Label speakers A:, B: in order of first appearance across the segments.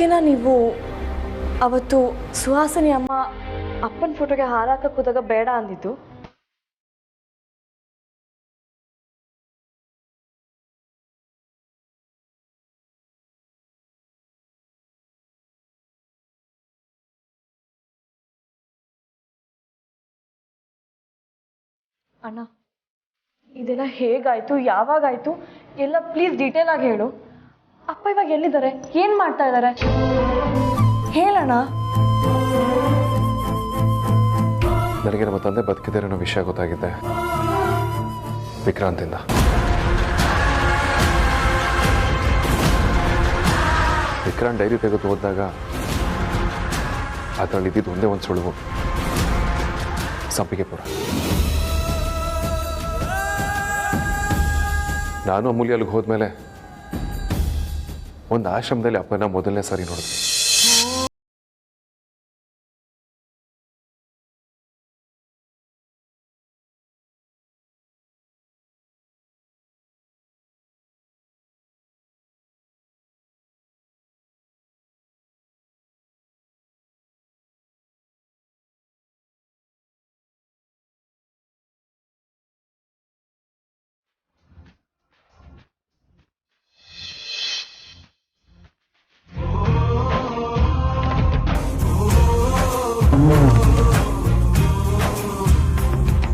A: ಇದಕ್ಕೇನಾ ನೀವು ಅವತ್ತು ಸುಹಾಸಿನಿ ಅಮ್ಮ ಅಪ್ಪನ ಫೋಟೋಗೆ ಹಾರ ಹಾಕಕ್ಕೆ ಹೋದಾಗ ಬೇಡ ಅಂದಿದ್ದು? ಅಣ್ಣ, ಇದೆಲ್ಲ ಹೇಗಾಯ್ತು, ಯಾವಾಗಾಯ್ತು ಎಲ್ಲ ಪ್ಲೀಸ್ ಡೀಟೇಲ್ ಆಗಿ ಹೇಳು. ಅಪ್ಪ ಇವಾಗ ಎಲ್ಲಿದ್ದಾರೆ, ಏನ್ ಮಾಡ್ತಾ ಇದ್ದಾರೆ ಹೇಳಣ್ಣ.
B: ನನಗೆ ನಮ್ಮ ತಂದೆ ಬದುಕಿದ್ದಾರೆ ಅನ್ನೋ ವಿಷಯ ಗೊತ್ತಾಗಿದೆ ವಿಕ್ರಾಂತಿಂದ. ವಿಕ್ರಾಂತ್ ಡೈರಿ ತೆಗೆದು ಹೋದಾಗ ಅದರಲ್ಲಿ ಇದ್ದಿದ್ದು ಒಂದೇ ಒಂದು ಸುಳುವು, ಸಂಪಿಗೆಪುರ. ನಾನು ಅಮೂಲ್ಯ ಅಲ್ಲಿಗೆ ಹೋದ್ಮೇಲೆ ಒಂದು ಆಶ್ರಮದಲ್ಲಿ ಅಪ್ಪನ ಮೊದಲನೇ ಸಾರಿ ನೋಡಿದ್ವಿ.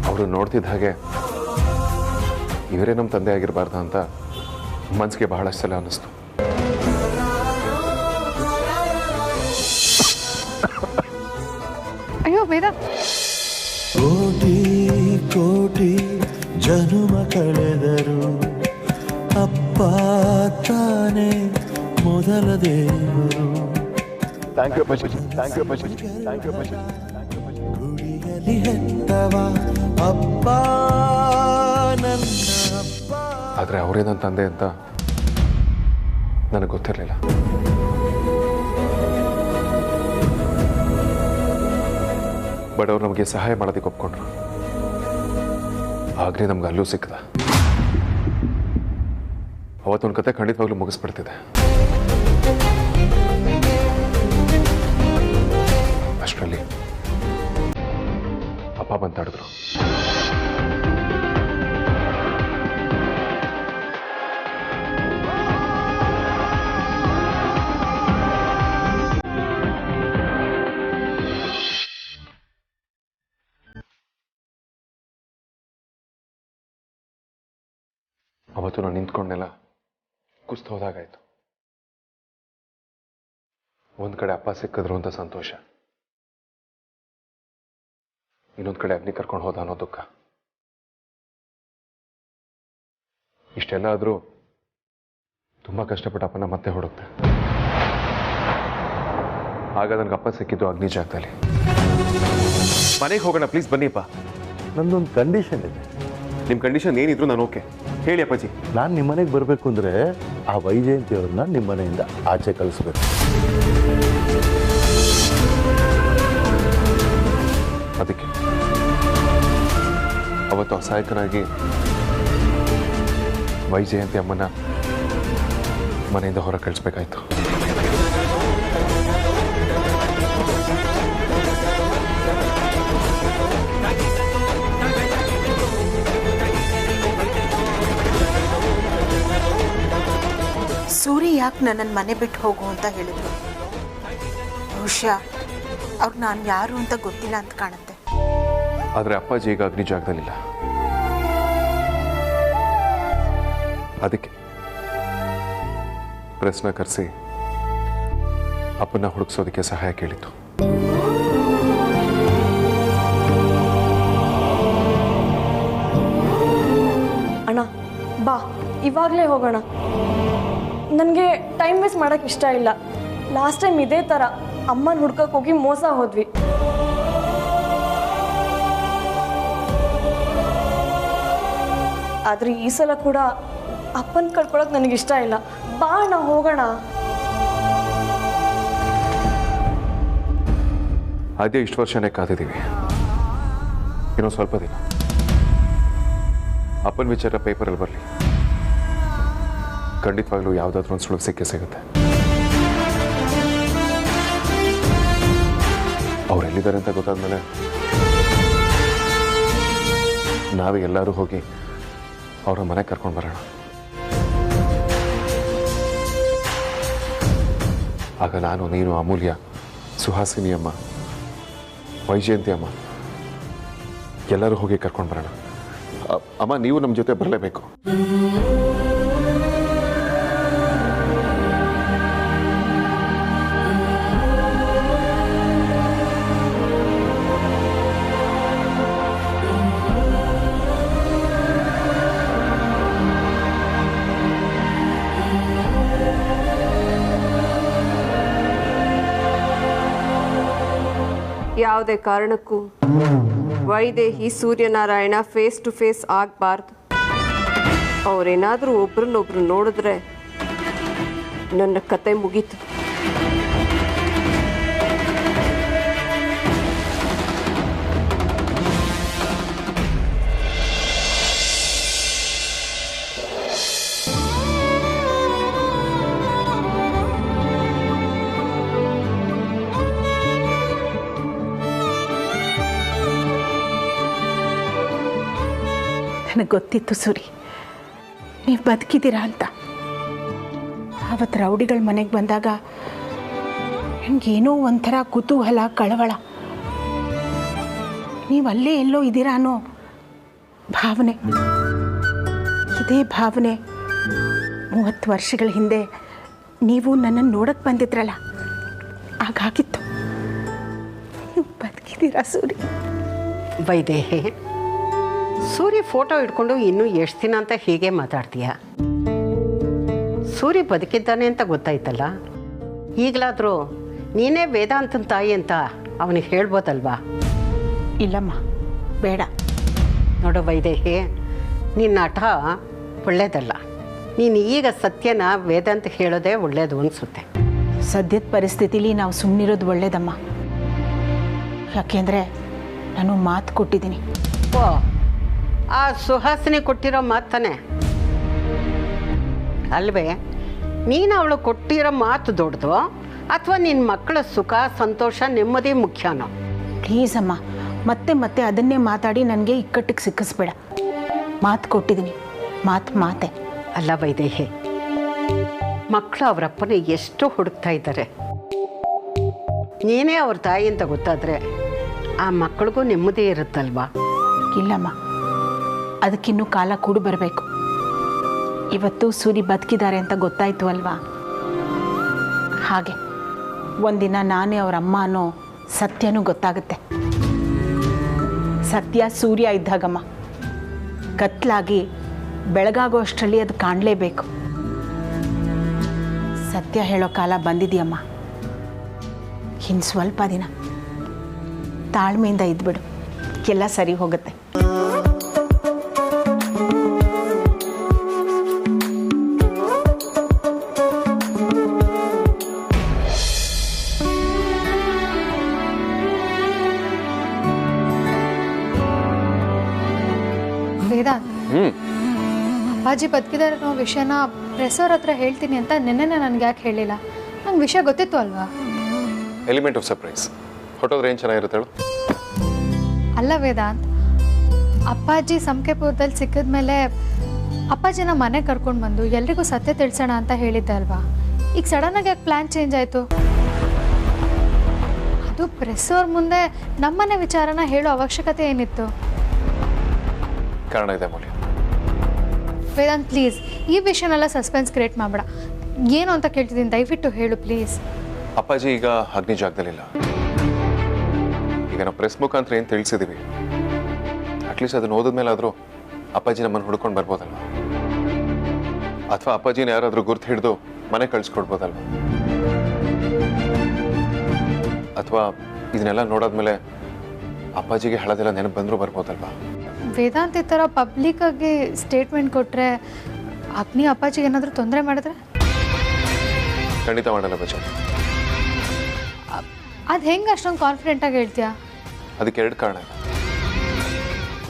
B: ಅವರು ನೋಡ್ತಿದ್ದ ಹಾಗೆ ಇವರೇ ನಮ್ಮ ತಂದೆ ಆಗಿರಬಾರ್ದ ಅಂತ ಮನಸ್ಸಿಗೆ ಬಹಳಷ್ಟು ಸಲ ಅನ್ನಿಸ್ತು.
C: ಅಯ್ಯೋ ವೇದ,
D: ಕೋಟಿ ಕೋಟಿ ಜನುಮ ಕಳೆದರು ಅಪ್ಪ ತಾನೇ ಮೊದಲ ದೇವರು.
B: ಥ್ಯಾಂಕ್ ಯು ಅಪ್ಪಾಜಿ, ಥ್ಯಾಂಕ್ ಯು ಅಪ್ಪಾಜಿ, ಥ್ಯಾಂಕ್ ಯು ಅಪ್ಪಾಜಿ.
D: ಗುಡಿಯಲ್ಲಿ ಹೆತ್ತವ ಅಪ್ಪ ನನ್ನ ಅಪ್ಪ.
B: ಆದರೆ ಅವರೇ ನನ್ನ ತಂದೆ ಅಂತ ನನಗೆ ಗೊತ್ತಿರಲಿಲ್ಲ. ಬಟ್ ಅವ್ರು ನಮಗೆ ಸಹಾಯ ಮಾಡೋದಕ್ಕೆ ಒಪ್ಕೊಂಡ್ರು. ಆಗ್ಲೇ ನಮ್ಗೆ ಅಲ್ಲೂ ಸಿಕ್ಕದ. ಅವತ್ತೊಂದು ಕತೆ ಖಂಡಿತವಾಗ್ಲೂ ಮುಗಿಸ್ಬಿಡ್ತಿದೆ. ಅಷ್ಟರಲ್ಲಿ ಅಪ್ಪ ಬಂತಾಡಿದ್ರು. ಅವತ್ತು ನಾನು ನಿಂತ್ಕೊಂಡೆಲ್ಲ ಕುಸ್ತು ಹೋದಾಗಾಯ್ತು. ಒಂದ್ ಕಡೆ ಅಪ್ಪ ಸಿಕ್ಕಿದ್ರು ಅಂತ ಸಂತೋಷ, ಇನ್ನೊಂದು ಕಡೆ ಅಗ್ನಿ ಕರ್ಕೊಂಡು ಹೋದ ಅನ್ನೋ ದುಃಖ. ಇಷ್ಟೆಲ್ಲ ಆದರೂ ತುಂಬ ಕಷ್ಟಪಟ್ಟು ಅಪ್ಪನ ಮತ್ತೆ ಹುಡುಕ್ತೆ. ಆಗ ನನಗೆ ಅಪ್ಪ ಸಿಕ್ಕಿದ್ದು ಅಗ್ನಿ ಜಾಗದಲ್ಲಿ. ಮನೆಗೆ ಹೋಗೋಣ ಪ್ಲೀಸ್, ಬನ್ನಿಪ್ಪ.
E: ನಂದೊಂದು ಕಂಡೀಷನ್ ಇದೆ.
B: ನಿಮ್ಮ ಕಂಡೀಷನ್ ಏನಿದ್ರು ನಾನು ಓಕೆ. ಹೇಳಿ ಅಪ್ಪಾಜಿ.
E: ನಾನು ನಿಮ್ಮ ಮನೆಗೆ ಬರಬೇಕು ಅಂದರೆ ಆ ವೈಜಯಂತಿಯವ್ರನ್ನ ನಿಮ್ಮ ಮನೆಯಿಂದ ಆಚೆ ಕಳಿಸ್ಬೇಕು.
B: ಅದಕ್ಕೆ ಅವತ್ತು ಅಸಹಾಯಕನಾಗಿ ವೈಜಯಂತಿ ಅಮ್ಮನ ಮನೆಯಿಂದ ಹೊರ ಕಳಿಸ್ಬೇಕಾಯ್ತು.
F: ಸೂರಿ ಯಾಕೆ ನನ್ನನ್ನು ಮನೆ ಬಿಟ್ಟು ಹೋಗು ಅಂತ ಹೇಳಿದ್ರು? ಬಹುಶಃ ಅವ್ರು ನಾನು ಯಾರು ಅಂತ ಗೊತ್ತಿಲ್ಲ ಅಂತ ಕಾಣುತ್ತೆ.
B: ಆದರೆ ಅಪ್ಪಾಜಿ ಈಗ ಅಗ್ನಿ ಜಾಗದಲ್ಲಿಲ್ಲ. ಅದಕ್ಕೆ ಪ್ರೆಸ್ನ ಕರೆಸಿ ಅಪ್ಪನ ಹುಡುಕ್ಸೋದಕ್ಕೆ ಸಹಾಯ ಕೇಳಿತ್ತು.
A: ಅಣ್ಣ ಬಾ, ಇವಾಗಲೇ ಹೋಗೋಣ. ನನಗೆ ಟೈಮ್ ವೇಸ್ಟ್ ಮಾಡೋಕ್ಕೆ ಇಷ್ಟ ಇಲ್ಲ. ಲಾಸ್ಟ್ ಟೈಮ್ ಇದೇ ಥರ ಅಮ್ಮನ ಹುಡ್ಕಕ್ಕೆ ಹೋಗಿ ಮೋಸ ಹೋದ್ವಿ. ಆದರೆ ಈ ಸಲ ಕೂಡ ಅಪ್ಪನ ಕಳ್ಕೊಳಕ್ಕೆ ನನಗಿಷ್ಟ ಇಲ್ಲ. ಬಾ ಅಣ್ಣ, ಹೋಗೋಣ.
B: ಅದೇ ಇಷ್ಟು ವರ್ಷನೇ ಕಾದಿದ್ದೀವಿ. ಇನ್ನೊಂದು ಸ್ವಲ್ಪ ದಿನ ಅಪ್ಪನ ವಿಚಾರ ಪೇಪರಲ್ಲಿ ಬರಲಿ. ಖಂಡಿತವಾಗ್ಲೂ ಯಾವುದಾದ್ರೂ ಒಂದು ಸುಳುವು ಸಿಕ್ಕೇ ಸಿಗುತ್ತೆ. ಅಲ್ಲಿದ್ದಾರೆ ಅಂತ ಗೊತ್ತಾದ್ಮೇಲೆ ನಾವೇ ಎಲ್ಲರೂ ಹೋಗಿ ಅವರ ಮನೆಗೆ ಕರ್ಕೊಂಡು ಬರೋಣ. ಆಗ ನಾನು, ನೀನು, ಅಮೂಲ್ಯ, ಸುಹಾಸಿನಿ ಅಮ್ಮ, ವೈಜಯಂತಿ ಅಮ್ಮ ಎಲ್ಲರೂ ಹೋಗಿ ಕರ್ಕೊಂಡು ಬರೋಣ. ಅಮ್ಮ, ನೀವು ನಮ್ಮ ಜೊತೆ ಬರಲೇಬೇಕು.
C: ಯಾವುದೇ ಕಾರಣಕ್ಕೂ Vaidehi Suryanarayana face to face ಆಗಬಾರ್ದು. ಅವರೇನಾದರೂ ಒಬ್ರನ್ನೊಬ್ರು ನೋಡಿದ್ರೆ ನನ್ನ ಕತೆ ಮುಗೀತು.
F: ನನಗೆ ಗೊತ್ತಿತ್ತು ಸೂರಿ, ನೀವು ಬದುಕಿದ್ದೀರಾ ಅಂತ. ಆವತ್ತು ರೌಡಿಗಳ ಮನೆಗೆ ಬಂದಾಗ ನನಗೇನೋ ಒಂಥರ ಕುತೂಹಲ, ಕಳವಳ. ನೀವು ಅಲ್ಲೇ ಎಲ್ಲೋ ಇದ್ದೀರಾ ಅನ್ನೋ ಭಾವನೆ. ಇದೇ ಭಾವನೆ 30 ವರ್ಷಗಳ ಹಿಂದೆ ನೀವು ನನ್ನನ್ನು ನೋಡಕ್ಕೆ ಬಂದಿದ್ರಲ್ಲ, ಆಗಾಗಿತ್ತು. ನೀವು ಬದುಕಿದ್ದೀರಾ ಸೂರಿ?
G: ವೈದೇಹಿ, ಸೂರ್ಯ ಫೋಟೋ ಇಟ್ಕೊಂಡು ಇನ್ನೂ ಎಷ್ಟು ದಿನ ಅಂತ ಹೀಗೆ ಮಾತಾಡ್ತೀಯ? ಸೂರ್ಯ ಬದುಕಿದ್ದಾನೆ ಅಂತ ಗೊತ್ತಾಯ್ತಲ್ಲ, ಈಗಲಾದರೂ ನೀನೇ ವೇದಾಂತನ ತಾಯಿ ಅಂತ ಅವನಿಗೆ ಹೇಳ್ಬೋದಲ್ವಾ?
F: ಇಲ್ಲಮ್ಮ, ಬೇಡ.
G: ನೋಡು ವೈದೇಹಿ, ನಿನ್ನ ಹಠ ಒಳ್ಳೇದಲ್ಲ. ನೀನು ಈಗ ಸತ್ಯನ ವೇದಾಂತ ಹೇಳೋದೇ ಒಳ್ಳೇದು ಅನಿಸುತ್ತೆ.
F: ಸದ್ಯದ ಪರಿಸ್ಥಿತಿಲಿ ನಾವು ಸುಮ್ಮನಿರೋದು ಒಳ್ಳೇದಮ್ಮ. ಯಾಕೆಂದರೆ ನಾನು ಮಾತು ಕೊಟ್ಟಿದ್ದೀನಿ.
G: ಓ, ಆ ಸುಹಾಸಿನಿ ಕೊಟ್ಟಿರೋ ಮಾತಾನೆ ಅಲ್ವೇ? ನೀನು ಅವಳು ಕೊಟ್ಟಿರೋ ಮಾತು ದೊಡ್ಡದು ಅಥವಾ ನಿನ್ನ ಮಕ್ಕಳ ಸುಖ, ಸಂತೋಷ, ನೆಮ್ಮದಿ ಮುಖ್ಯನೋ?
F: ಪ್ಲೀಸ್ ಅಮ್ಮ, ಮತ್ತೆ ಮತ್ತೆ ಅದನ್ನೇ ಮಾತಾಡಿ ನನಗೆ ಇಕ್ಕಟ್ಟಿಗೆ ಸಿಕ್ಕಿಸ್ಬೇಡ. ಮಾತು ಕೊಟ್ಟಿದ್ದೀನಿ, ಮಾತೆ.
G: ಅಲ್ಲ ವೈದೇಹಿ, ಮಕ್ಕಳು ಅವರಪ್ಪನ ಎಷ್ಟು ಹುಡುಕ್ತಾ ಇದ್ದಾರೆ. ನೀನೇ ಅವ್ರ ತಾಯಿ ಅಂತ ಗೊತ್ತಾದರೆ ಆ ಮಕ್ಕಳಿಗೂ ನೆಮ್ಮದಿ ಇರುತ್ತಲ್ವಾ?
F: ಇಲ್ಲಮ್ಮ, ಅದಕ್ಕಿನ್ನೂ ಕಾಲ ಕೂಡಿ ಬರಬೇಕು. ಇವತ್ತು ಸೂರಿ ಬದುಕಿದ್ದಾರೆ ಅಂತ ಗೊತ್ತಾಯ್ತು ಅಲ್ವಾ? ಹಾಗೆ ಒಂದಿನ ನಾನೇ ಅವ್ರ ಅಮ್ಮ ಅನ್ನೋ ಸತ್ಯನೂ ಗೊತ್ತಾಗುತ್ತೆ. ಸತ್ಯ ಸೂರ್ಯ ಇದ್ದಾಗಮ್ಮ, ಕತ್ಲಾಗಿ ಬೆಳಗಾಗೋ ಅಷ್ಟರಲ್ಲಿ ಅದು ಕಾಣಲೇಬೇಕು. ಸತ್ಯ ಹೇಳೋ ಕಾಲ ಬಂದಿದೆಯಮ್ಮ. ಇನ್ನು ಸ್ವಲ್ಪ ದಿನ ತಾಳ್ಮೆಯಿಂದ ಇದ್ಬಿಡು, ಎಲ್ಲ ಸರಿ ಹೋಗುತ್ತೆ.
A: ವೇದಾಂತ್, ಅಪ್ಪಾಜಿ ಬದುಕಿದಾರೆ ಅನ್ನೋ ವಿಷಯನ ಪ್ರೆಸವ್ರ ಹತ್ರ ಹೇಳ್ತೀನಿ ಅಂತ ನೆನ್ನೆ ನನಗೆ ಯಾಕೆ ಹೇಳಿಲ್ಲ? ನಂಗೆ ವಿಷಯ ಗೊತ್ತಿತ್ತು ಅಲ್ವಾ?
B: Element of surprise. ಹೊಟ್ಟೋದ್ರೆ ಏನು ಚೆನ್ನಾಗಿರುತ್ತೆ ಹೇಳು.
A: ಅಲ್ಲ ವೇದಾಂತ್, ಅಪ್ಪಾಜಿ ಸಂಕೆಪುರದಲ್ಲಿ ಸಿಕ್ಕಿದ್ಮೇಲೆ ಅಪ್ಪಾಜಿನ ಮನೆಗೆ ಕರ್ಕೊಂಡು ಬಂದು ಎಲ್ರಿಗೂ ಸತ್ಯ ತಿಳಿಸೋಣ ಅಂತ ಹೇಳಿದ್ದೆ ಅಲ್ವಾ? ಈಗ ಸಡನ್ನಾಗಿ ಯಾಕೆ ಪ್ಲ್ಯಾನ್ ಚೇಂಜ್ ಆಯಿತು? ಅದು ಪ್ರೆಸ್ಸವ್ರ ಮುಂದೆ ನಮ್ಮನೆ ವಿಚಾರನ ಹೇಳೋ ಅವಶ್ಯಕತೆ ಏನಿತ್ತು?
B: ಕಾರಣ ಇದೆ ಅಮೂಲ್ಯ.
A: ವೇದಾಂತ್ ಪ್ಲೀಸ್, ಈ ವಿಷಯನೆಲ್ಲ ಸಸ್ಪೆನ್ಸ್ ಕ್ರಿಯೇಟ್ ಮಾಡಬೇಡ. ಏನು ಅಂತ ಕೇಳ್ತಿದ್ದೀನಿ, ದಯವಿಟ್ಟು ಹೇಳು ಪ್ಲೀಸ್.
B: ಅಪ್ಪಾಜಿ ಈಗ ಅಗ್ನಿ ಜಾಗದಲ್ಲಿಲ್ಲ. ಈಗ ನಾವು ಪ್ರೆಸ್ ಮುಖಾಂತರ ಏನು ತಿಳಿಸಿದ್ದೀವಿ, ಅಟ್ಲೀಸ್ಟ್ ಅದನ್ನ ಓದಿದ್ಮೇಲಾದರೂ ಅಪ್ಪಾಜಿ ನಮ್ಮನ್ನು ಹುಡ್ಕೊಂಡು ಬರ್ಬೋದಲ್ವ? ಅಥವಾ ಅಪ್ಪಾಜಿನ ಯಾರಾದರೂ ಗುರ್ತು ಹಿಡಿದು ಮನೆ ಕಳಿಸ್ಕೊಡ್ಬೋದಲ್ವ? ಅಥವಾ ಇದನ್ನೆಲ್ಲ ನೋಡಾದ್ಮೇಲೆ ಅಪ್ಪಾಜಿಗೆ ಹಳದೆಲ್ಲ ನೆನಪು ಬಂದರೂ ಬರ್ಬೋದಲ್ವಾ?
A: ವೇದಾಂತ್ ಈ ಥರ ಪಬ್ಲಿಕ್ಕಾಗಿ ಸ್ಟೇಟ್ಮೆಂಟ್ ಕೊಟ್ಟರೆ ಅಗ್ನಿ ಅಪ್ಪಾಜಿಗೆ ಏನಾದರೂ ತೊಂದರೆ ಮಾಡಿದ್ರೆ?
B: ಖಂಡಿತ ಮಾಡಲ್ಲ ಬಚ್ಚ.
A: ಅದು ಹೆಂಗೆ ಅಷ್ಟೊಂದು ಕಾನ್ಫಿಡೆಂಟಾಗಿ ಹೇಳ್ತೀಯಾ?
B: ಅದಕ್ಕೆ 2 ಕಾರಣ ಇದೆ.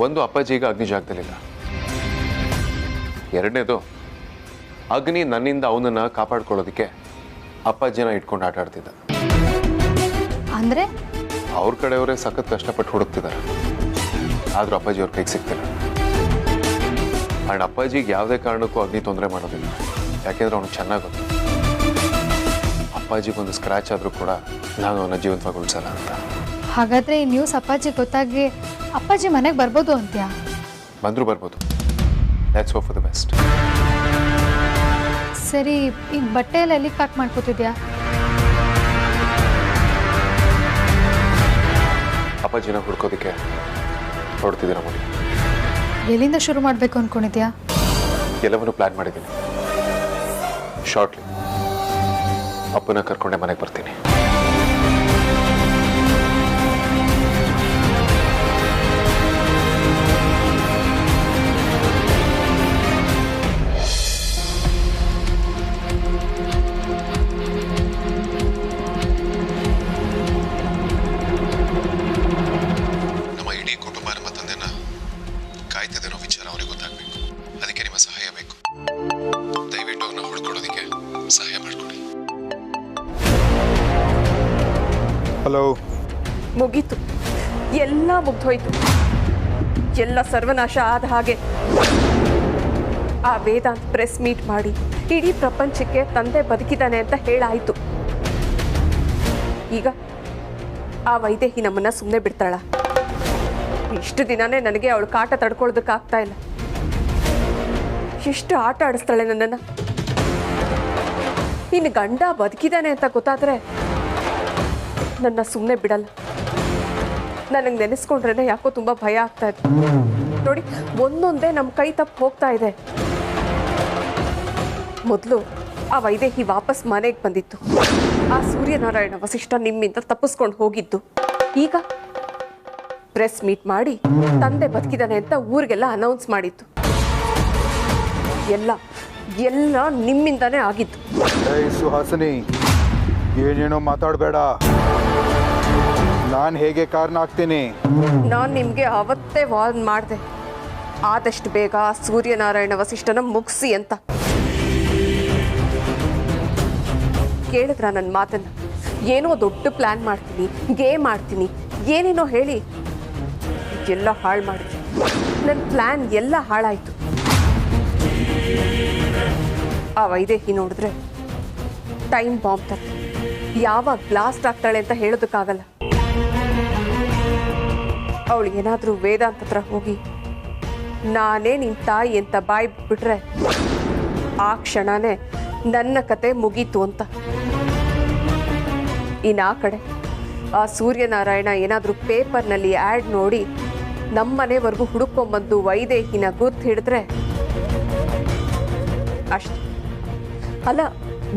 B: ಒಂದು, ಅಪ್ಪಾಜಿ ಈಗ ಅಗ್ನಿ ಜಾಗದಲ್ಲಿಲ್ಲ. 2ನೇದು, ಅಗ್ನಿ ನನ್ನಿಂದ ಅವನನ್ನು ಕಾಪಾಡ್ಕೊಳ್ಳೋದಕ್ಕೆ ಅಪ್ಪಾಜಿನ ಇಟ್ಕೊಂಡು ಆಟ ಆಡ್ತಿದ್ದ.
A: ಅಂದರೆ
B: ಅವ್ರ ಕಡೆಯವರೇ ಸಖತ್ ಕಷ್ಟಪಟ್ಟು ಹುಡುಕ್ತಿದ್ದಾರೆ, ಆದರೂ ಅಪ್ಪಾಜಿ ಅವ್ರ ಕೈಗೆ ಸಿಗ್ತಿಲ್ಲ. ಆ್ಯಂಡ್ ಅಪ್ಪಾಜಿಗೆ ಯಾವುದೇ ಕಾರಣಕ್ಕೂ ಅಗ್ನಿ ತೊಂದರೆ ಮಾಡೋದಿಲ್ಲ, ಯಾಕೆಂದ್ರೆ ಅವ್ನಿಗೆ ಚೆನ್ನಾಗಿ ಗೊತ್ತು ಅಪ್ಪಾಜಿಗೊಂದು ಸ್ಕ್ರ್ಯಾಚ್ ಆದರೂ ಕೂಡ ನಾನು ಅವನ ಜೀವಂತವಾಗಿ ಉಳಿಸಲ್ಲ ಅಂತ.
A: ಹಾಗಾದರೆ ಈ ನ್ಯೂಸ್ ಅಪ್ಪಾಜಿ ಗೊತ್ತಾಗಿ ಅಪ್ಪಾಜಿ ಮನೆಗೆ ಬರ್ಬೋದು ಅಂತ್ಯಾ?
B: ಬಂದರೂ ಬರ್ಬೋದು. Let's hope for the best.
A: ಸರಿ, ಈಗ ಬಟ್ಟೆ ಎಲ್ಲ ಎಲ್ಲಿ ಪ್ಯಾಕ್ ಮಾಡ್ಕೋತಿದ್ಯಾ?
B: ಅಪ್ಪಾಜಿನ ಹುಡ್ಕೋದಕ್ಕೆ ಹೊರಡ್ತಿದ್ದೀರ ಮನೆ.
A: ಎಲ್ಲಿಂದ ಶುರು ಮಾಡಬೇಕು ಅಂದ್ಕೊಂಡಿದ್ಯಾ?
B: ಎಲ್ಲವನ್ನೂ ಪ್ಲ್ಯಾನ್ ಮಾಡಿದ್ದೀನಿ. ಶಾರ್ಟ್ಲಿ ಅಪ್ಪನ ಕರ್ಕೊಂಡೆ ಮನೆಗೆ ಬರ್ತೀನಿ. ನಮ್ಮ ಇಡೀ ಕುಟುಂಬ ನಮ್ಮ ತಂದೆನ ಕಾಯ್ತಿರೋ ವಿಚಾರ ಅವ್ರಿಗೆ ಗೊತ್ತಾಗಬೇಕು. ಅದಕ್ಕೆ ನಿಮ್ಮ ಸಹಾಯ ಬೇಕು. ದಯವಿಟ್ಟು ಅವ್ರನ್ನ ಹುಡ್ಕೊಡೋದಕ್ಕೆ ಸಹಾಯ ಮಾಡಿಕೊಡಿ.
H: ಹಲೋ.
C: ಮುಗೀತು, ಎಲ್ಲ ಮುಗ್ದೋಯ್ತು, ಎಲ್ಲ ಸರ್ವನಾಶ ಆದ ಹಾಗೆ. ಆ ವೇದಾಂತ್ ಪ್ರೆಸ್ ಮೀಟ್ ಮಾಡಿ ಇಡೀ ಪ್ರಪಂಚಕ್ಕೆ ತಂದೆ ಬದುಕಿದ್ದಾನೆ ಅಂತ ಹೇಳಾಯ್ತು. ಈಗ ಆ ವೈದೇಹಿ ನಮ್ಮನ್ನ ಸುಮ್ಮನೆ ಬಿಡ್ತಾಳ? ಇಷ್ಟು ದಿನನೇ ನನಗೆ ಅವಳು ಕಾಟ ತಡ್ಕೊಳ್ಳೋದಕ್ಕಾಗ್ತಾ ಇಲ್ಲ. ಎಷ್ಟು ಆಟ ಆಡಿಸ್ತಾಳೆ ನನ್ನನ್ನು. ಇನ್ನು ಗಂಡ ಬದುಕಿದ್ದಾನೆ ಅಂತ ಗೊತ್ತಾದ್ರೆ ನನ್ನ ಸುಮ್ಮನೆ ಬಿಡಲ್ಲ. ನನಗೆ ನೆನೆಸ್ಕೊಂಡ್ರೆ ಯಾಕೋ ತುಂಬ ಭಯ ಆಗ್ತಾ ಇದೆ. ನೋಡಿ, ಒಂದೊಂದೇ ನಮ್ಮ ಕೈ ತಪ್ಪು ಹೋಗ್ತಾ ಇದೆ. ಮೊದಲು ಆ ವೈದೇಹಿ ವಾಪಸ್ ಮನೆಗೆ ಬಂದಿತ್ತು, ಆ ಸೂರ್ಯನಾರಾಯಣ ವಸಿಷ್ಠ ನಿಮ್ಮಿಂದ ತಪ್ಪಿಸ್ಕೊಂಡು ಹೋಗಿದ್ದು. ಈಗ ಪ್ರೆಸ್ ಮೀಟ್ ಮಾಡಿ ತಂದೆ ಬದುಕಿದ್ದಾನೆ ಅಂತ ಊರಿಗೆಲ್ಲ ಅನೌನ್ಸ್ ಮಾಡಿತ್ತು. ಎಲ್ಲ ಎಲ್ಲ ನಿಮ್ಮಿಂದಾನೇ ಆಗಿತ್ತು.
H: ಸುಹಾಸಿನಿ, ಏನೇನೋ ಮಾತಾಡಬೇಡ. ನಾನು ಹೇಗೆ ಕಾರಣ ಆಗ್ತೀನಿ?
C: ನಾನು ನಿಮಗೆ ಅವತ್ತೇ ವಾರ್ನ್ ಮಾಡಿದೆ, ಆದಷ್ಟು ಬೇಗ ಸೂರ್ಯನಾರಾಯಣ ವಸಿಷ್ಠನ ಮುಗಿಸಿ ಅಂತ. ಕೇಳಿದ್ರ ನನ್ನ ಮಾತನ್ನ? ಏನೋ ದೊಡ್ಡ ಪ್ಲಾನ್ ಮಾಡ್ತೀನಿ, ಗೇಮ್ ಮಾಡ್ತೀನಿ, ಏನೇನೋ ಹೇಳಿ ಎಲ್ಲ ಹಾಳು ಮಾಡಿದೆ. ನನ್ನ ಪ್ಲಾನ್ ಎಲ್ಲ ಹಾಳಾಯಿತು. ಆ ವೈದೇಹಿ ನೋಡಿದ್ರೆ ಟೈಮ್ ಬಾಂಬ್ ತರ ಯಾವಾಗ ಬ್ಲಾಸ್ಟ್ ಆಗ್ತಾಳೆ ಅಂತ ಹೇಳೋದಕ್ಕಾಗಲ್ಲ. ಅವಳು ಏನಾದರೂ ವೇದಾಂತ ಹತ್ರ ಹೋಗಿ ನಾನೇ ನಿನ್ನ ತಾಯಿ ಅಂತ ಬಾಯಿ ಬಿಟ್ಬಿಟ್ರೆ ಆ ಕ್ಷಣನೇ ನನ್ನ ಕತೆ ಮುಗೀತು ಅಂತ. ಇನ್ನು ಆ ಕಡೆ ಆ ಸೂರ್ಯನಾರಾಯಣ ಏನಾದರೂ ಪೇಪರ್ನಲ್ಲಿ ಆ್ಯಡ್ ನೋಡಿ ನಮ್ಮನೆವರೆಗೂ ಹುಡುಕೊಂಬಂದು ವೈದೇಹಿನ ಗುರ್ತು ಹಿಡಿದ್ರೆ ಅಷ್ಟೆ. ಅಲ್ಲ,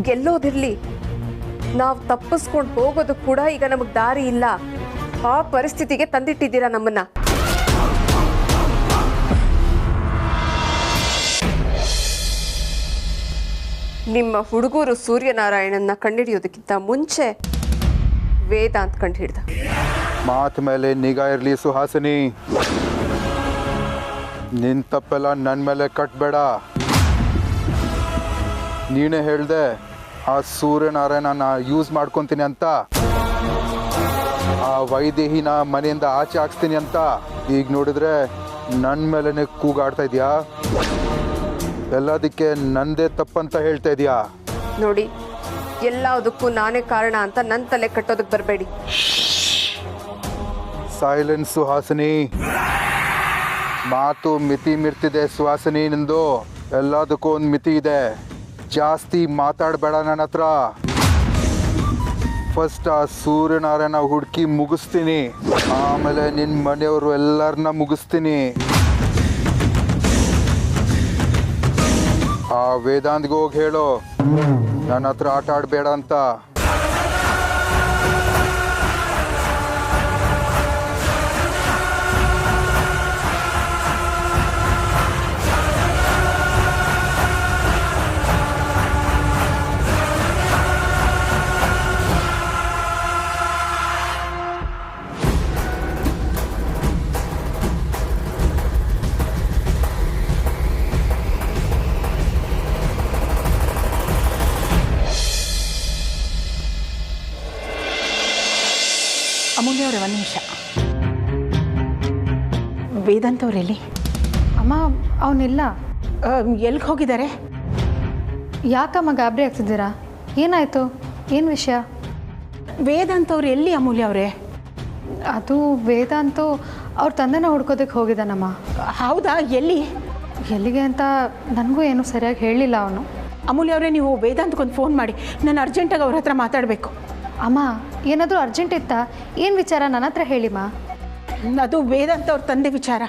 C: ಗೆಲ್ಲೋದಿರ್ಲಿ, ನಾವು ತಪ್ಪಿಸ್ಕೊಂಡು ಹೋಗೋದು ಕೂಡ ಈಗ ನಮಗೆ ದಾರಿ ಇಲ್ಲ. ಆ ಪರಿಸ್ಥಿತಿಗೆ ತಂದಿಟ್ಟಿದ್ದೀರಾ ನಮ್ಮನ್ನ. ನಿಮ್ಮ ಹುಡುಗರು ಸೂರ್ಯನಾರಾಯಣನ್ನ ಕಂಡುಹಿಡಿಯೋದಕ್ಕಿಂತ ಮುಂಚೆ ವೇದಾಂತ್ ಕಂಡು ಹಿಡ್ದ.
H: ಮಾತು ಮೇಲೆ ನಿಗಾ ಇರಲಿ ಸುಹಾಸಿನಿ. ನಿನ್ ತಪ್ಪೆಲ್ಲ ನನ್ನ ಮೇಲೆ ಕಟ್ಬೇಡ. ನೀನೇ ಹೇಳ್ದೆ ಆ ಸೂರ್ಯನಾರಾಯಣನ ಯೂಸ್ ಮಾಡ್ಕೊತೀನಿ ಅಂತ, ಆ ವೈದೇಹಿನ ಮನೆಯಿಂದ ಆಚೆ ಹಾಕ್ಸ್ತೀನಿ ಅಂತ. ಈಗ ನೋಡಿದ್ರೆ ನನ್ನ ಮೇಲೆನೆ ಕೂಗಾಡ್ತಾ ಇದೆಯಾ? ಎಲ್ಲದಕ್ಕೆ ನಂದೇ ತಪ್ಪಂತ ಹೇಳ್ತಾ ಇದೆಯಾ?
C: ನೋಡಿ, ಎಲ್ಲದಕ್ಕೂ ನಾನೇ ಕಾರಣ ಅಂತ ನನ್ನ ತಲೆ ಕಟ್ಟೋದಕ್ಕೆ ಬರಬೇಡಿ.
H: ಸೈಲೆನ್ಸ್ ಸುಹಾಸಿನಿ. ಮಾತು ಮಿತಿ ಮೀರ್ತಿದೆ ಸುಹಾಸಿನಿ ನಿಂದು. ಎಲ್ಲದಕ್ಕೂ ಒಂದು ಮಿತಿ ಇದೆ. ಜಾಸ್ತಿ ಮಾತಾಡಬೇಡ ನನ್ನ ಹತ್ರ. ಫಸ್ಟ್ ಆ ಸೂರ್ಯನಾರಾಯಣ ಹುಡುಕಿ ಮುಗಿಸ್ತೀನಿ, ಆಮೇಲೆ ನಿನ್ನ ಮನೆಯವರು ಎಲ್ಲರನ್ನ ಮುಗಿಸ್ತೀನಿ. ಆ ವೇದಾಂತ್ಗೆ ಹೋಗಿ ಹೇಳು ನನ್ನ ಹತ್ರ ಆಟ ಆಡಬೇಡ ಅಂತ.
F: ಅಮೂಲ್ಯ ಅವರೇ, ಒಂದು ನಿಮಿಷ. ವೇದಾಂತ್ ಅವರೆಲ್ಲಿ?
A: ಅಮ್ಮ ಅವನಿಲ್ಲ.
F: ಎಲ್ಲಿಗೆ ಹೋಗಿದ್ದಾರೆ?
A: ಯಾಕಮ್ಮ ಗಾಬರಿ ಆಗ್ತಿದ್ದೀರಾ? ಏನಾಯಿತು? ಏನು ವಿಷಯ?
F: ವೇದಾಂತ್ ಅವ್ರು ಎಲ್ಲಿ ಅಮೂಲ್ಯ ಅವರೇ?
A: ಅದು ವೇದಾಂತು ಅವ್ರ ತಂದೆನ ಹುಡ್ಕೋದಕ್ಕೆ ಹೋಗಿದ್ದಾನಮ್ಮ.
F: ಹೌದಾ? ಎಲ್ಲಿ?
A: ಎಲ್ಲಿಗೆ ಅಂತ ನನಗೂ ಏನೂ ಸರಿಯಾಗಿ ಹೇಳಲಿಲ್ಲ ಅವನು.
F: ಅಮೂಲ್ಯ ಅವರೇ, ನೀವು ವೇದಾಂತ್ಗೊಂದು ಫೋನ್ ಮಾಡಿ, ನಾನು ಅರ್ಜೆಂಟಾಗಿ ಅವ್ರ ಹತ್ರ ಮಾತಾಡಬೇಕು.
A: ಅಮ್ಮ ಏನಾದರೂ ಅರ್ಜೆಂಟ್ ಇತ್ತಾ? ಏನು ವಿಚಾರ ನನ್ನ ಹತ್ರ ಹೇಳಿಮ್ಮ.
F: ಅದು ವೇದಾಂತ್ ಅವ್ರ ತಂದೆ ವಿಚಾರ.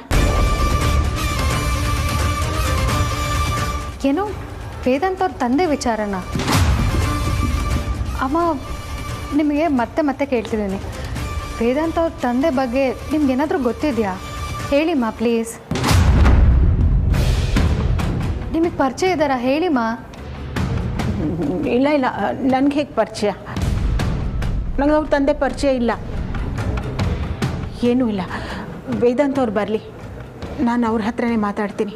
A: ಏನು ವೇದಾಂತ್ ಅವ್ರ ತಂದೆ ವಿಚಾರನ? ಅಮ್ಮ ನಿಮಗೆ ಮತ್ತೆ ಕೇಳ್ತಿದ್ದೀನಿ, ವೇದಾಂತ್ ಅವ್ರ ತಂದೆ ಬಗ್ಗೆ ನಿಮ್ಗೇನಾದರೂ ಗೊತ್ತಿದೆಯಾ? ಹೇಳಿಮ್ಮ ಪ್ಲೀಸ್. ನಿಮಗೆ ಪರಿಚಯ ಇದ್ದಾರಾ? ಹೇಳಿಮ್ಮ.
F: ಇಲ್ಲ ನನಗೆ ಹೇಗೆ ಪರಿಚಯ? ನನಗೆ ಅವ್ರ ತಂದೆ ಪರಿಚಯ ಇಲ್ಲ, ಏನೂ ಇಲ್ಲ. ವೇದಾಂತ್ ಅವ್ರು ಬರಲಿ, ನಾನು ಅವ್ರ ಹತ್ರನೇ ಮಾತಾಡ್ತೀನಿ.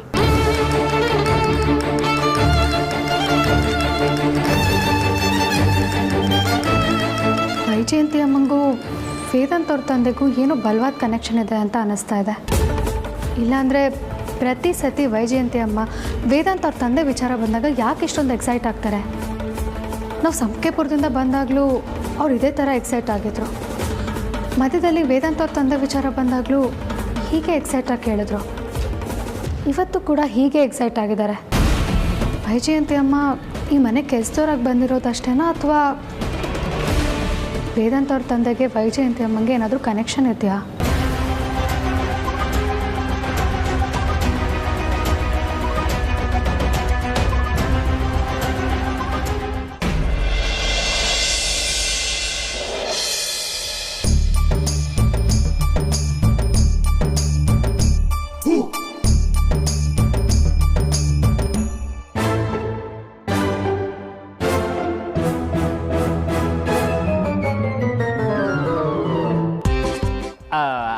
A: ವೈಜಯಂತಿ ಅಮ್ಮಂಗೂ ವೇದಾಂತ್ ಅವ್ರ ತಂದೆಗೂ ಏನೋ ಬಲವಾದ ಕನೆಕ್ಷನ್ ಇದೆ ಅಂತ ಅನ್ನಿಸ್ತಾ ಇದೆ. ಇಲ್ಲಾಂದರೆ ಪ್ರತಿ ಸತಿ ವೈಜಯಂತಿ ಅಮ್ಮ ವೇದಾಂತ್ ಅವ್ರ ತಂದೆ ವಿಚಾರ ಬಂದಾಗ ಯಾಕೆ ಇಷ್ಟೊಂದು ಎಕ್ಸೈಟ್ ಆಗ್ತಾರೆ? ನಾವು ಸಂಕೆಪುರದಿಂದ ಬಂದಾಗಲೂ ಅವ್ರು ಇದೇ ಥರ ಎಕ್ಸೈಟ್ ಆಗಿದ್ರು. ಮಧ್ಯದಲ್ಲಿ ವೇದಾಂತ್ ಅವ್ರ ತಂದೆ ವಿಚಾರ ಬಂದಾಗಲೂ ಹೀಗೆ ಎಕ್ಸೈಟಾಗಿ ಕೇಳಿದ್ರು. ಇವತ್ತು ಕೂಡ ಹೀಗೆ ಎಕ್ಸೈಟ್ ಆಗಿದ್ದಾರೆ. ವೈಜಯಂತಿ ಅಮ್ಮ ಈ ಮನೆ ಕೆಲಸದವ್ರಾಗಿ ಬಂದಿರೋದಷ್ಟೇನಾ, ಅಥವಾ ವೇದಾಂತ್ ಅವ್ರ ತಂದೆಗೆ ವೈಜಯಂತಿ ಅಮ್ಮಂಗೆ ಏನಾದರೂ ಕನೆಕ್ಷನ್ ಇದೆಯಾ?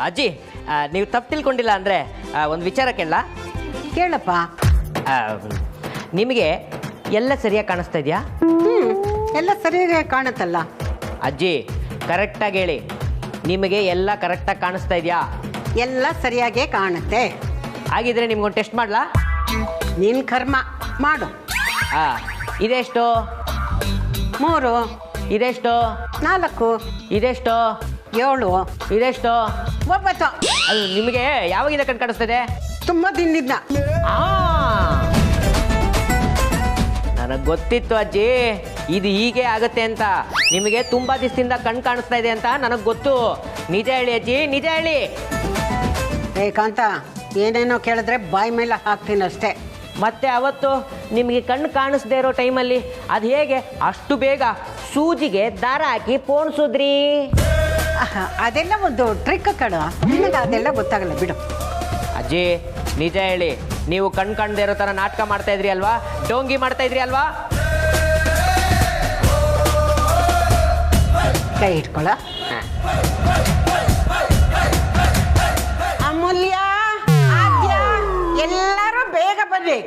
I: ಅಜ್ಜಿ, ನೀವು ತಪ್ಪು ತಿಳ್ಕೊಂಡಿಲ್ಲ ಅಂದರೆ ಒಂದು ವಿಚಾರ ಕೇಳಲ್ಲ?
G: ಕೇಳಪ್ಪ.
I: ನಿಮಗೆ ಎಲ್ಲ ಸರಿಯಾಗಿ ಕಾಣಿಸ್ತಾ ಇದೆಯಾ?
G: ಎಲ್ಲ ಸರಿಯಾಗಿ ಕಾಣುತ್ತಲ್ಲ
I: ಅಜ್ಜಿ, ಕರೆಕ್ಟಾಗಿ ಹೇಳಿ, ನಿಮಗೆ ಎಲ್ಲ ಕರೆಕ್ಟಾಗಿ ಕಾಣಿಸ್ತಾ ಇದೆಯಾ?
G: ಎಲ್ಲ ಸರಿಯಾಗೇ ಕಾಣುತ್ತೆ.
I: ಹಾಗಿದ್ರೆ ನಿಮ್ಗೊಂದು ಟೆಸ್ಟ್ ಮಾಡಲಾ?
G: ನಿನ್ನ ಕರ್ಮ ಮಾಡು.
I: ಇದೆಷ್ಟು?
G: 3.
I: ಇದೆಷ್ಟು?
G: 4.
I: ಇದೆಷ್ಟು?
G: 7.
I: ಇದೆಷ್ಟು?
G: 9.
I: ಅದು ನಿಮಗೆ ಯಾವಾಗಿಂದ ಕಣ್ ಕಾಣಿಸ್ತದೆ?
G: ತುಂಬ ದಿನದಿಂದ.
I: ನನಗೆ ಗೊತ್ತಿತ್ತು ಅಜ್ಜಿ, ಇದು ಹೀಗೆ ಆಗುತ್ತೆ ಅಂತ. ನಿಮಗೆ ತುಂಬ ದಿವಸದಿಂದ ಕಣ್ ಕಾಣಿಸ್ತಾ ಇದೆ ಅಂತ ನನಗೆ ಗೊತ್ತು. ನಿಜ ಹೇಳಿ ಅಜ್ಜಿ, ನಿಜ ಹೇಳಿ.
G: ಏಕಾಂತ, ಏನೇನೋ ಕೇಳಿದ್ರೆ ಬಾಯಿ ಮೇಲೆ ಹಾಕ್ತೀನಿ ಅಷ್ಟೇ.
I: ಮತ್ತೆ ಅವತ್ತು ನಿಮಗೆ ಕಣ್ಣು ಕಾಣಿಸ್ದೇ ಇರೋ ಟೈಮಲ್ಲಿ ಅದು ಹೇಗೆ ಅಷ್ಟು ಬೇಗ ಸೂಜಿಗೆ ದಾರ ಹಾಕಿ ಪೋಣಿಸಿದ್ರಿ?
G: ಅದೆಲ್ಲ ಒಂದು ಟ್ರಿಕ್ ಕಣ, ನಿನಗೆ ಅದೆಲ್ಲ ಗೊತ್ತಾಗಲ್ಲ ಬಿಡು.
I: ಅಜ್ಜಿ ನಿಜ ಹೇಳಿ, ನೀವು ಕಣ್ ಕಾಣದೇ ಇರೋ ಥರ ನಾಟಕ ಮಾಡ್ತಾ ಇದ್ರಿ ಅಲ್ವಾ? ಡೋಂಗಿ ಮಾಡ್ತಾ ಇದ್ರಿ ಅಲ್ವಾ?
G: ಕೈ ಇಟ್ಕೊಳ್ಳ. ಅಮೂಲ್ಯ, ಆದ್ಯ, ಎಲ್ಲರೂ ಬೇಗ ಬನ್ನಿ.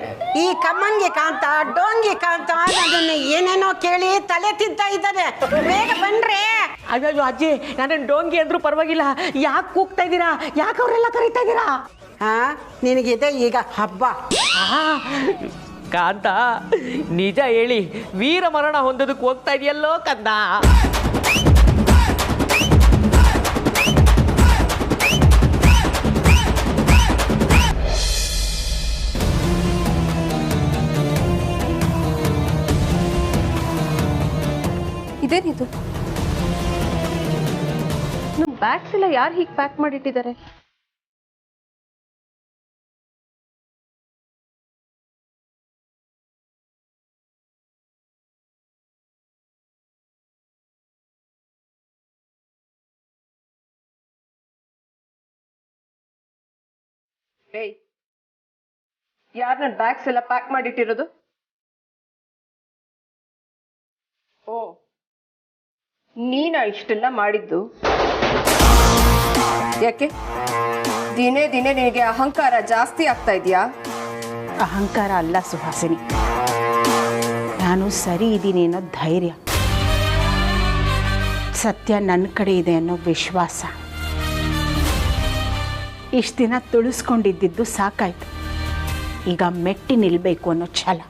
G: ಈ ಕಮ್ಮಂಗಿ ಕಾಂತ, ಡೋಂಗಿ ಕಾಂತ ಅದನ್ನ ಏನೇನೋ ಕೇಳಿ ತಲೆ ತಿಂತಾ ಇದ್ದಾನೆ. ಬೇಗ ಬನ್ರಿ.
I: ಅಯ್ಯೋ ಅಜ್ಜಿ, ನಾನೇನು ಡೋಂಗಿ ಅಂದ್ರೂ ಪರವಾಗಿಲ್ಲ, ಯಾಕೆ ಕೂಗ್ತಾ ಇದ್ದೀರಾ? ಯಾಕೆ ಅವರೆಲ್ಲ ಕರೀತಾ ಇದ್ದೀರಾ?
G: ನಿನಗಿದೆ ಈಗ ಹಬ್ಬ.
I: ಕಾಂತ, ನಿಜ ಹೇಳಿ, ವೀರ ಮರಣ ಹೊಂದೋದಕ್ಕೆ ಹೋಗ್ತಾ ಇದೆಯಲ್ಲೋ ಕಂದ?
C: ಇದೇನಿದು? ನಮ್ಮ ಬ್ಯಾಗ್ಸ್ ಎಲ್ಲ ಯಾರು ಹೀಗೆ ಪ್ಯಾಕ್ ಮಾಡಿಟ್ಟಿದ್ದಾರೆ? ಯಾರು ನನ್ನ ಬ್ಯಾಗ್ಸ್ ಎಲ್ಲ ಪ್ಯಾಕ್ ಮಾಡಿಟ್ಟಿರೋದು? ಓ, ನೀನಾ ಇಷ್ಟೆಲ್ಲ ಮಾಡಿದ್ದು? ಯಾಕೆ ದಿನೇ ದಿನೇ ನಿನಗೆ ಅಹಂಕಾರ ಜಾಸ್ತಿ ಆಗ್ತಾ ಇದೆಯಾ?
F: ಅಹಂಕಾರ ಅಲ್ಲ ಸುಹಾಸಿನಿ, ನಾನು ಸರಿ ಇದ್ದೀನಿ ಅನ್ನೋ ಧೈರ್ಯ. ಸತ್ಯ ನನ್ನ ಕಡೆ ಇದೆ ಅನ್ನೋ ವಿಶ್ವಾಸ. ಇಷ್ಟು ದಿನ ತುಳಿಸ್ಕೊಂಡಿದ್ದು ಸಾಕಾಯ್ತು. ಈಗ ಮೆಟ್ಟಿ ನಿಲ್ಲಬೇಕು ಅನ್ನೋ ಛಲ.